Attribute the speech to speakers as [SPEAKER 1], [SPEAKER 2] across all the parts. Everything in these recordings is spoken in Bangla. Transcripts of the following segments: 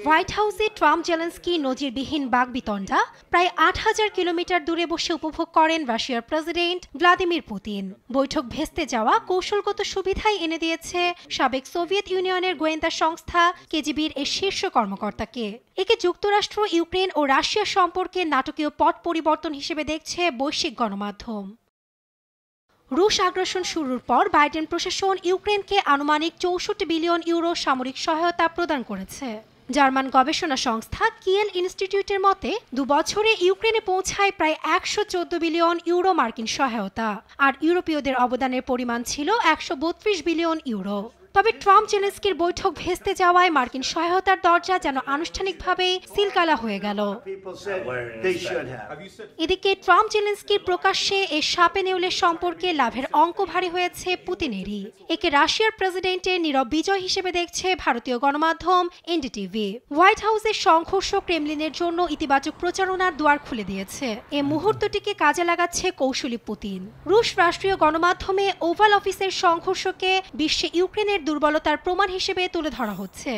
[SPEAKER 1] হোয়াইট হাউসে ট্রাম্প জেলেনস্কি নজিরবিহীন বাগবিতণ্ডা প্রায় ৮,০০০ কিলোমিটার দূরে বসে উপভোগ করেন রাশিয়ার প্রেসিডেন্ট ভ্লাদিমির পুতিন। বৈঠক ভেস্তে যাওয়া কৌশলগত সুবিধাই এনে দিয়েছে সাবেক সোভিয়েত ইউনিয়নের গোয়েন্দা সংস্থা কেজিবির এর শীর্ষ কর্মকর্তাকে। একে যুক্তরাষ্ট্র, ইউক্রেন ও রাশিয়া সম্পর্কে নাটকীয় পট পরিবর্তন হিসেবে দেখছে বৈশ্বিক গণমাধ্যম। রুশ আগ্রাসন শুরুর পর বাইডেন প্রশাসন ইউক্রেনকে আনুমানিক ৬৪ বিলিয়ন ইউরো সামরিক সহায়তা প্রদান করেছে। জার্মান গবেষণা সংস্থা কিয়েল ইনস্টিটিউটের মতে ২ বছরে ইউক্রেনে পৌঁছায় প্রায় ১১৪ বিলিয়ন ইউরো মার্কিন সহায়তা, আর ইউরোপীয়দের অবদানের পরিমাণ ছিল ১৩২ বিলিয়ন ইউরো। তবে ট্রাম্প জেলেনস্কির বৈঠক ভেস্তে যাওয়ায় মার্কিন সহায়তার দরজা যেন আনুষ্ঠানিকভাবেই সিলগালা হয়ে গেল। এদিকে ট্রাম্প জেলেনস্কির প্রকাশ্যে এ সাপে নেউলের সম্পর্কে লাভের অঙ্ক ভারী হয়েছে পুতিনেরই। একে রাশিয়ার প্রেসিডেন্টের নীরব বিজয় হিসেবে দেখছে ভারতীয় গণমাধ্যম এনডিটিভি। হোয়াইট হাউসের সংঘর্ষ ক্রেমলিনের জন্য ইতিবাচক প্রচারণার দুয়ার খুলে দিয়েছে। এ মুহূর্তটিকে কাজে লাগাচ্ছে কৌশলী পুতিন। রুশ রাষ্ট্রীয় গণমাধ্যমে ওভাল অফিসের সংঘর্ষকে বিশ্বে ইউক্রেনের দুর্বলতার প্রমাণ হিসেবে তুলে ধরা হচ্ছে।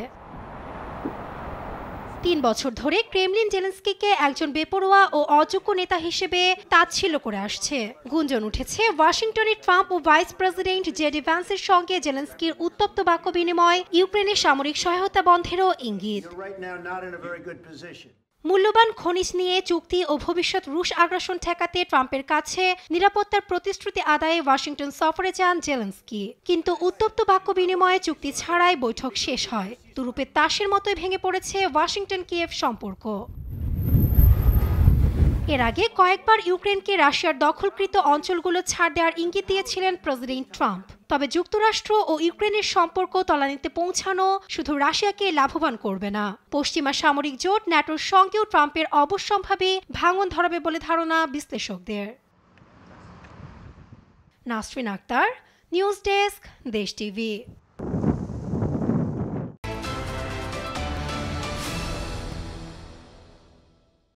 [SPEAKER 1] ৩ বছর ধরে ক্রেমলিন জেলেনস্কিকে একজন বেপরোয়া ও অযোগ্য নেতা হিসেবে তাচ্ছিল্য করে আসছে। গুঞ্জন উঠেছে ওয়াশিংটনে ট্রাম্প ও ভাইস প্রেসিডেন্ট জেডি ভ্যান্সের সঙ্গে জেলেনস্কির উত্তপ্ত বাক্য বিনিময় ইউক্রেনের সামরিক সহায়তা বন্ধেরও ইঙ্গিত। মূল্যবান খনিজ নিয়ে চুক্তি ও ভবিষ্যৎ রুশ আগ্রাসন ঠেকাতে ট্রাম্পের কাছে নিরাপত্তার প্রতিশ্রুতি আদায়ে ওয়াশিংটন সফরে যান জেলেনস্কি। কিন্তু উত্তপ্ত বাক্য বিনিময়ে চুক্তি ছাড়াই বৈঠক শেষ হয়। তুরুপের তাসের মতোই ভেঙে পড়েছে ওয়াশিংটন কিয়েভ সম্পর্ক। এর আগে কয়েকবার ইউক্রেনকে রাশিয়ার দখলকৃত অঞ্চলগুলো ছাড় দেওয়ার ইঙ্গিত দিয়েছিলেন প্রেসিডেন্ট ট্রাম্প। তবে যুক্তরাষ্ট্র ও ইউক্রেনের সম্পর্ক তলানিতে পৌঁছানো শুধু রাশিয়াকে লাভবান করবে না, পশ্চিমা সামরিক জোট ন্যাটোর সঙ্গেও ট্রাম্পের অবশ্যম্ভাবী ভাঙন ধরাবে বলে ধারণা বিশ্লেষকদের। নাসরিন আক্তার, নিউজ ডেস্ক, দেশ টিভি।